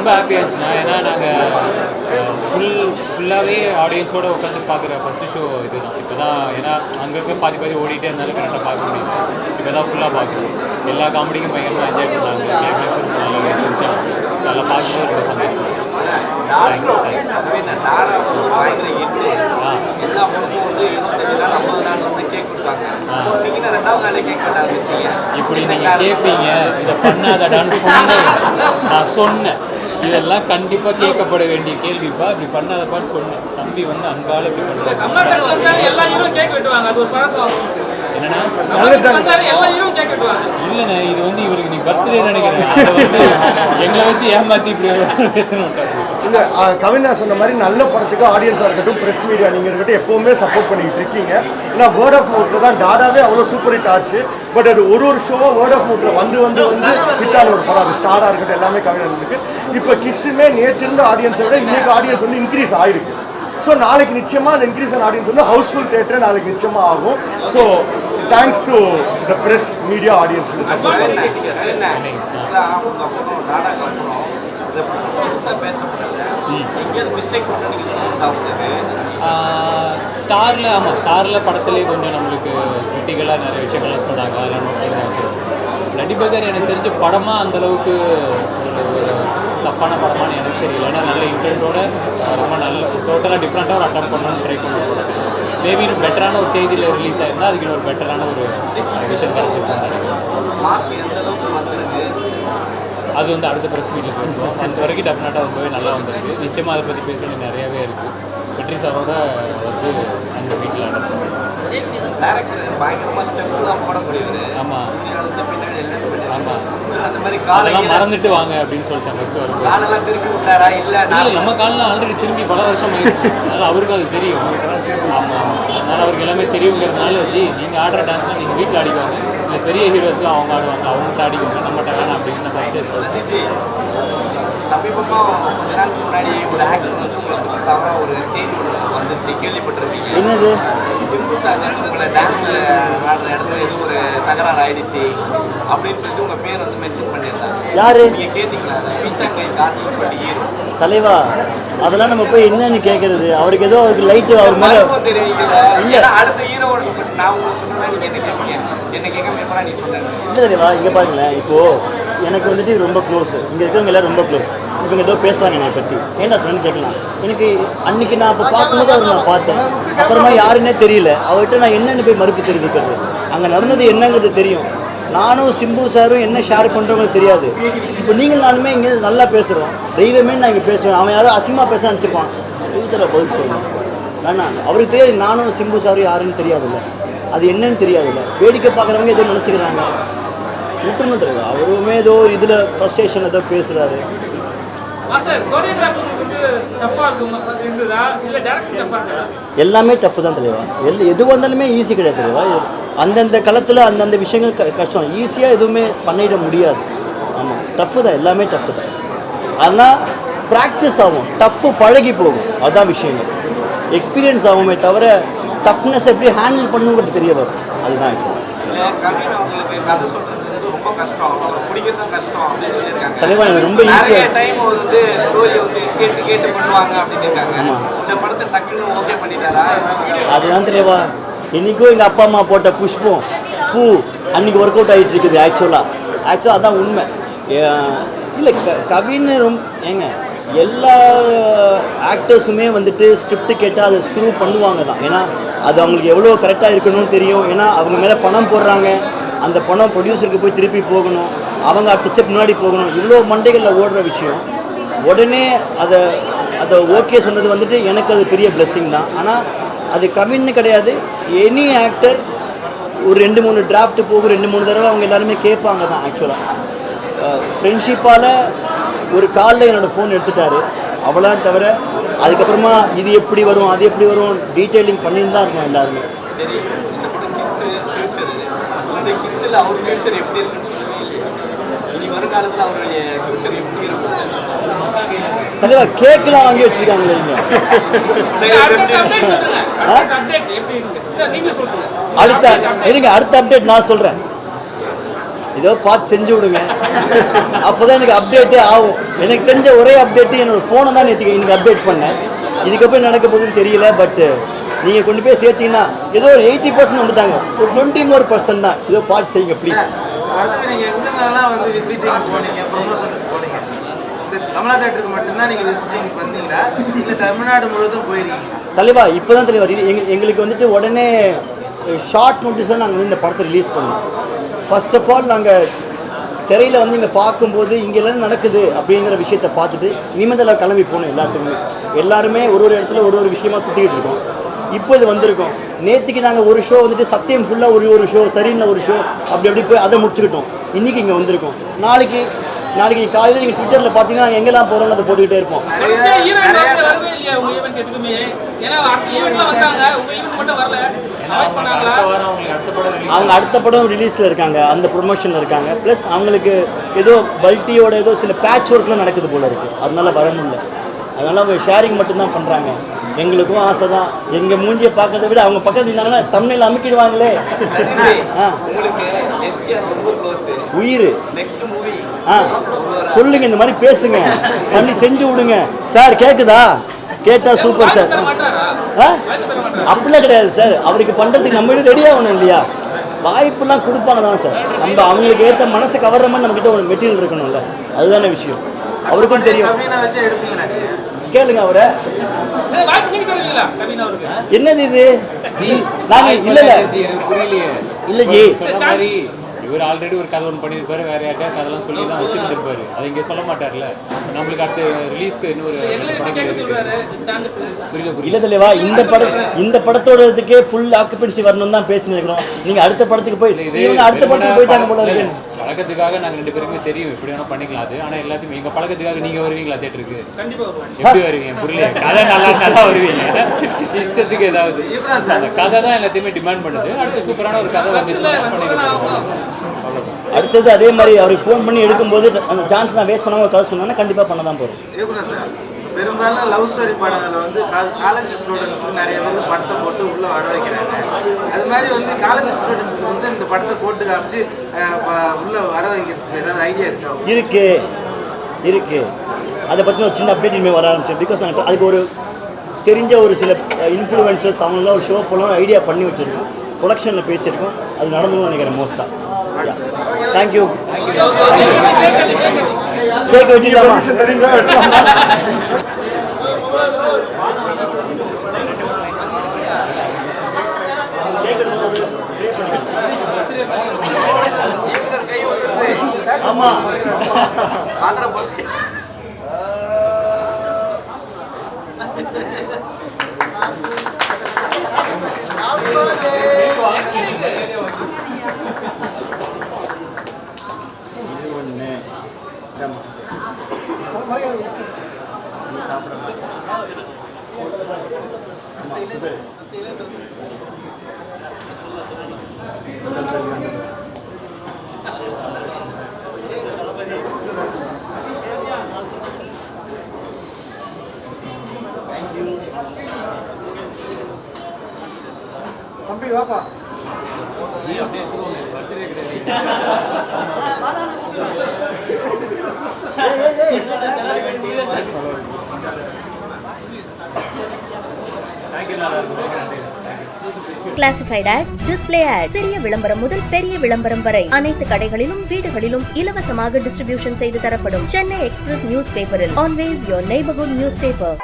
ரொம்ப ஹாப்பியாக இருந்துச்சுண்ணா. ஏன்னா நாங்கள் ஃபுல்லாகவே ஆடியன்ஸோடு உட்காந்து பார்க்குற ஃபஸ்ட்டு ஷோ இது தான். இப்போ தான் ஏன்னா அங்கங்கே பாதி ஓடிட்டே இருந்தாலும் கரெக்டாக பார்க்க முடியும். இப்போ தான் ஃபுல்லாக பார்க்குறோம். எல்லா காமெடிக்கும் பயங்கரமாக என்ஜாய் பண்ணாங்க. கிளைமேக்ஸும் நல்லாவே செஞ்சாங்க. நல்லா பார்க்கும்போது ரொம்ப சந்தோஷமாக இருந்துச்சு. இப்படி நீங்கள் கேட்பீங்க, இதை பண்ணாதடான்னு நான் சொன்னேன். இதெல்லாம் கண்டிப்பாக கேட்கப்பட வேண்டிய கேள்விப்பா. இப்படி பண்ணாதப்பான்னு சொன்னேன். தம்பி வந்து அன்பால் இப்படி பண்ணுறாங்க. என்னன்னா இல்லைண்ணே, இது வந்து இவருக்கு நீ பர்த்டே நினைக்கிறேன். அதை வந்து எங்களை வச்சு ஏமாற்றி இப்படி எத்தனை விட்டாங்க. இல்லை, கவினா சொன்ன மாதிரி நல்ல படத்துக்கு ஆடியன்ஸாக இருக்கட்டும், ப்ரெஸ் மீடியா நீங்கள் இருக்கட்டும் எப்போவுமே சப்போர்ட் பண்ணிக்கிட்டு இருக்கீங்க. ஏன்னா வேர்ட் ஆஃப் மவுத்தில் தான் டாடாவே அவ்வளோ சூப்பர் ஹிட் ஆச்சு. பட் அது ஒரு ஷோவாக வேர்ட் ஆஃப் மவுத்தில் வந்து ஹிட்டான ஒரு படம். அது ஸ்டாராக இருக்கட்டும் எல்லாமே கவினா இருக்கு. இப்போ கிஸ்ஸுமே நேற்று இருந்த ஆடியன்ஸை விட இன்னைக்கு ஆடியன்ஸ் வந்து இன்க்ரீஸ் ஆகிருக்கு. ஸோ நாளைக்கு நிச்சயமாக அந்த இன்க்ரீஸ் ஆன ஆடியன்ஸ் வந்து ஹவுஸ்ஃபுல் தேட்டரே நாளைக்கு நிச்சயமாக ஆகும். So thanks to the press media audience. ஸ்டாரில் ஆமாம், ஸ்டாரில் படத்துலேயே கொஞ்சம் நம்மளுக்கு கிரிட்டிக்கலாக நிறைய விஷயங்கள்லாம் சொன்னாங்க. அதெல்லாம் நோட் பண்ணி வச்சு நடிபகர் எனக்கு தெரிஞ்ச படமாக அந்தளவுக்கு ஒரு தப்பான படமானு எனக்கு தெரியல. ஏன்னா நல்ல இன்டென்ட்டோட ரொம்ப நல்ல டோட்டலாக டிஃப்ரெண்ட்டாக ஒரு அட்டம் பண்ணணும்னு ட்ரை பண்ணுவோம். மேபி இன்னும் பெட்டரான ஒரு தேதியில் ரிலீஸ் ஆயிருந்தால் அதுக்கு இன்னொரு பெட்டரான ஒரு விஷயம் கிடச்சிருக்காங்க. அது வந்து அடுத்த ப்ரெஸ் மீட்டில் பேசுவோம். அந்த வரைக்கும் டெஃபினட்டாக ரொம்பவே நல்லா வந்திருக்கு. நிச்சயமாக அதை பற்றி பேச நிறையாவே இருக்குது. வெற்றி சாரோட வந்து அந்த வீட்டில் நடக்கும். ஆமாம் ஆமாம், அதெல்லாம் மறந்துட்டு வாங்க அப்படின்னு சொல்லிட்டேன் ஃபஸ்ட்டு வரும்போது. இல்லை, நம்ம காலில் ஆல்ரெடி திரும்பி பல வருஷம் ஆயிடுச்சு. அதனால் அவருக்கும் அது தெரியும். ஆமாம், அதனால் அவருக்கு எல்லாமே தெரியுங்கிறதுனால நீங்கள் ஆடுற டான்ஸ்லாம் நீங்கள் வீட்டில் ஆடிக்குவாங்க. இல்லை பெரிய ஹீரோஸ்லாம் அவங்க ஆடுவாங்க, அவங்கள்ட்ட ஆடிக்குவாங்க, நம்மகிட்ட வேணாம் அப்படின்னு நான் ஃபஸ்ட்டே சொல்லிட்டேன். சமீபமாக கொஞ்ச நாளுக்கு முன்னாடி ஒரு ஆக்டர் வந்து உங்களை பற்றி தவறாக ஒரு செய்தி வந்துச்சு, கேள்விப்பட்டிருப்பீங்க. என்னது? சிம்பு சார் உங்களை டான்ஸில் ஆடுற இடத்துல ஏதோ ஒரு தகராறு ஆயிடுச்சு அப்படின்னு சொல்லிட்டு உங்கள் பேர் வந்து மென்ஷன் பண்ணியிருந்தாங்க. யாரு நீங்கள் கேட்டீங்களா? பீச்சாங்கை கார்த்திக் பட்டி ஹீரோ தலைவா, அதெல்லாம் நம்ம போய் என்னன்னு கேட்கறது? அவருக்கு ஏதோ அவருக்கு லைட்டு அவர் மேலே தெரிவிக்கல. அடுத்த ஹீரோட நான் உங்களுக்கு சொன்னா நீங்கள் என்ன கேட்பீங்க? என்ன கேட்காம எப்போ நீ சொன்னேன்? இல்லை தலைவா, இங்கே பாருங்களேன். இப்போது எனக்கு வந்துட்டு ரொம்ப க்ளோஸ், இங்கே இருக்கிறவங்க எல்லோரும் ரொம்ப க்ளோஸ். இவங்க ஏதோ பேசுகிறாங்க என்னை பற்றி, ஏன்டா சொன்னு கேட்கலாம். எனக்கு அன்றைக்கி நான் அப்போ பார்க்கும்போது அவர் நான் பார்த்தேன். அப்புறமா யாருன்னே தெரியல. அவர்கிட்ட நான் என்னென்னு போய் மறுப்பு தெரிவிக்கிறது? அங்கே நடந்தது என்னங்கிறது தெரியும். நானும் சிம்பு சாரும் என்ன ஷேர் பண்ணுறவங்களுக்கு தெரியாது. இப்போ நீங்கள் நானுமே இங்கே நல்லா பேசுகிறோம். தெய்வமே நான் இங்கே பேசுவேன். அவன் யாரும் அசிங்கமாக பேச நினச்சிப்பான். தெய்வத்தில் பதில் சொல்லணும் வேணாம். அவருக்கு தெரியாது நானும் சிம்பு சாரும் யாருன்னு தெரியாதுல்ல, அது என்னன்னு தெரியாதுல்ல. வேடிக்கை பார்க்குறவங்க ஏதோ நினச்சிக்கிறாங்க. விட்டுணும் தெரியாது. அவருமே ஏதோ இதில் ஃப்ரஸ்ட்ரேஷன் ஏதோ பேசுகிறாரு. எல்லாமே டஃப் தான் தலைவா. எது வந்தாலுமே ஈஸி கிடையாது தலைவா. அந்தந்த களத்தில் அந்தந்த விஷயங்கள் கஷ்டம். ஈஸியாக எதுவுமே பண்ணிட முடியாது. ஆமாம், டஃப்பு தான், எல்லாமே டஃப்பு தான். ஆனால் ப்ராக்டிஸ் ஆகும், டஃப்பு பழகி போகும். அதுதான் விஷயங்கள். எக்ஸ்பீரியன்ஸ் ஆகுமே தவிர டஃப்னஸ் எப்படி ஹேண்டில் பண்ணுங்கிறது தெரிய வரும். அதுதான் ஆக்சுவலாக தலைவா. எனக்கு ரொம்ப ஈஸியாக அதுதான் தலைவா. இன்றைக்கும் எங்கள் அப்பா அம்மா போட்ட புஷ்பம் பூ அன்றைக்கி ஒர்க் அவுட் ஆகிட்டு இருக்குது. ஆக்சுவலாக அதான் உண்மை. இல்லை கவின்னு ஏங்க எல்லா ஆக்டர்ஸுமே வந்துட்டு ஸ்கிரிப்ட் கேட்டால் அதை ஸ்க்ரூ பண்ணுவாங்க தான். ஏன்னா அது அவங்களுக்கு எவ்வளோ கரெக்டாக இருக்கணும்னு தெரியும். ஏன்னா அவங்க மேலே பணம் போடுறாங்க. அந்த பணம் ப்ரொடியூசருக்கு போய் திருப்பி போகணும். அவங்க அடுத்த ஸ்டெப் முன்னாடி போகணும். இவ்வளோ மண்டைகளில் ஓடுற விஷயம். உடனே அதை ஓகே சொன்னது வந்துட்டு எனக்கு அது பெரிய பிளெஸ்ஸிங் தான். ஆனால் அது கவின்னு கிடையாது. எனி ஆக்டர் ஒரு 2-3 டிராஃப்ட் போகும், 2-3 தடவை அவங்க எல்லாருமே கேட்பாங்க தான். ஆக்சுவலாக ஃப்ரெண்ட்ஷிப்பால் ஒரு காலில் என்னோடய ஃபோன் எடுத்துட்டாரு அவ்வளோதான். தவிர அதுக்கப்புறமா இது எப்படி வரும் அது எப்படி வரும் டீட்டெயிலிங் பண்ணிட்டு தான் இருக்கோம் எல்லாருமே. தலைவா கேக்கெல்லாம் வாங்கி வச்சிருக்காங்களே இங்க. அடுத்த அப்டேட் நான் சொல்றேன். ஏதோ பார்த்து செஞ்சு விடுங்க, அப்போ தான் எனக்கு அப்டேட்டே ஆகும். எனக்கு தெரிஞ்ச ஒரே அப்டேட்டு என்னோடய ஃபோனை தான் நேற்று எனக்கு அப்டேட் பண்ணேன். இதுக்கப்புறம் நடக்க போகுதுன்னு தெரியல. பட்டு நீங்கள் கொண்டு போய் சேர்த்தீங்கன்னா ஏதோ ஒரு 80% வந்துட்டாங்க, ஒரு 20% தான். ஏதோ பார்த்து செய்யுங்க ப்ளீஸ். அடுத்து நீங்கள் எங்கெங்கெல்லாம் வந்து விசிட்டிங் போனீங்க, ப்ரொமோஷனுக்கு போனீங்க? இந்த கமலா தேட்டருக்கு மட்டும்தான் நீங்கள் விசிட்டிங் வந்தீங்களா இல்லை தமிழ்நாடு முழுவதும் போயிருக்கீங்க? தலைவா இப்போ தான் தலைவா எங்களுக்கு வந்துட்டு உடனே ஷார்ட் நோட்டீஸாக நாங்கள் வந்து இந்த படத்தை ரிலீஸ் பண்ணோம். ஃபர்ஸ்ட் ஆஃப் ஆல் நாங்கள் திரையில் வந்து இங்கே பார்க்கும்போது இங்கே எல்லாம் நடக்குது அப்படிங்கிற விஷயத்தை பார்த்துட்டு நிமிடத்தில் கிளம்பி போனோம். எல்லாருமே ஒரு இடத்துல ஒரு விஷயமா சுற்றிக்கிட்டு இருக்கோம். இப்போ இது வந்திருக்கோம். நேற்றுக்கு நாங்கள் ஒரு ஷோ வந்துட்டு சத்தியம் ஃபுல்லாக ஒரு ஷோ, சரின்னு ஒரு ஷோ அப்படி போய் அதை முடிச்சுக்கிட்டோம். இன்றைக்கி இங்கே வந்திருக்கோம். நாளைக்கு காலையில் நீங்கள் ட்விட்டரில் பார்த்தீங்கன்னா நாங்கள் எங்கெல்லாம் போகிறோம்னு அதை போட்டுக்கிட்டே இருப்போம். அவங்க அடுத்த படம் ரிலீஸில் இருக்காங்க, அந்த ப்ரொமோஷனில் இருக்காங்க. ப்ளஸ் அவங்களுக்கு ஏதோ பல்ட்டியோட ஏதோ சில பேட்ச் ஒர்க்லாம் நடக்குது போல இருக்குது, அதனால வர முடியல. அதனால் அவங்க ஷேரிங் மட்டும்தான் பண்ணுறாங்க. எங்களுக்கும் ஆசை தான், எங்கள் மூஞ்சியை பார்க்கறத விட அவங்க பக்கத்தில் இருந்தாங்கன்னா தமிழில் அமுக்கிடுவாங்களே. உயிர் சொல்லுங்க, இந்த மாதிரி பேசுங்க, பண்ணி செஞ்சு விடுங்க சார். கேட்குதா? கேட்டால் சூப்பர் சார். அப்படிலாம் கிடையாது சார், அவருக்கு பண்ணுறதுக்கு நம்மளும் ரெடி ஆகணும் இல்லையா? வாய்ப்புலாம் கொடுப்பாங்க தான் சார். நம்ம அவங்களுக்கு ஏற்ற மனசை கவர்ற மாதிரி நம்மக்கிட்ட ஒரு மெட்டீரியல் இருக்கணும்ல, அதுதானே விஷயம். அவருக்கும் தெரியும். கேளுங்க அவரை. என்னது இது? நாங்க இல்ல இல்ல ஜி, இவர் ஆல்ரெடி ஒரு கதை ஒன்று பண்ணியிருப்பாரு, வேற யார்ட்டையாவது அதெல்லாம் சொல்லி தான் வச்சுட்டு இருப்பாரு. அதை இங்கே சொல்ல மாட்டார்ல. நம்மளுக்கு அடுத்த ரிலீஸ்க்கு இன்னொரு இல்ல தலைவா, இந்த படத்தோட இதுக்கே ஃபுல் ஆக்குபென்சி வரணும் தான் பேசினிருக்கிறோம். நீங்க அடுத்த படத்துக்கு போய் அடுத்த படத்துக்கு போயிட்டாங்க போல இருக்கு. பழக்கத்துக்காக நாங்கள் 2 பேருக்குமே தெரியும் எப்படி வேணா பண்ணிக்கலாம் அது. ஆனால் எல்லாத்தையும் எங்கள் பழக்கத்துக்காக நீங்கள் வருவீங்களா தேட்டருக்கு? எப்படி வருவீங்க? புரியல. கதை நல்லா வருவீங்க, இஷ்டத்துக்கு ஏதாவது அந்த கதை தான் எல்லாத்தையுமே டிமாண்ட் பண்ணுது. அடுத்து சூப்பரான ஒரு கதை வந்துச்சு பண்ணிடுவோம். அடுத்தது அதே மாதிரி அவருக்கு ஃபோன் பண்ணி எடுக்கும்போது அந்த சான்ஸ் நான் வேஸ்ட் பண்ணாமல் கதை சொன்னா கண்டிப்பாக பண்ண தான் போகிறோம். பெரும்பாலும் லவ் ஸ்டோரி படங்களை வந்து காலேஜ் ஸ்டூடெண்ட்ஸுக்கு நிறைய பேர் படத்தை போட்டு உள்ளே வர வைக்கிறாங்க. அது மாதிரி வந்து காலேஜ் ஸ்டூடெண்ட்ஸுக்கு வந்து இந்த படத்தை போட்டு காமிச்சு உள்ளே வர வைக்கிறதுக்கு ஏதாவது ஐடியா இருக்கா? இருக்கு. அதை பற்றி ஒரு சின்ன அப்டேட் இனிமேல் வர ஆரம்பிச்சேன். பிகாஸ் நாங்கள் அதுக்கு ஒரு தெரிஞ்ச ஒரு சில இன்ஃப்ளூயன்சர்ஸ் அவங்களாம் ஒரு ஷோ போலாம் ஐடியா பண்ணி வச்சுருக்கோம். ப்ரொடக்ஷனில் பேசியிருக்கோம். அது நடந்ததுன்னு நினைக்கிறேன் மோஸ்ட்டாக. தேங்க்யூ. கேட்க வெட்டிடலாமா? ஆமா தம்பி வாப்பா. கிளாசிஃபைட் ஆட்ஸ், டிஸ்ப்ளே ஆட்ஸ், சிறிய விளம்பரம் முதல் பெரிய விளம்பரம் வரை அனைத்து கடைகளிலும் வீடுகளிலும் இலவசமாக டிஸ்ட்ரிபியூஷன் செய்து தரப்படும். சென்னை எக்ஸ்பிரஸ் நியூஸ் பேப்பரில் always your neighbourhood news paper.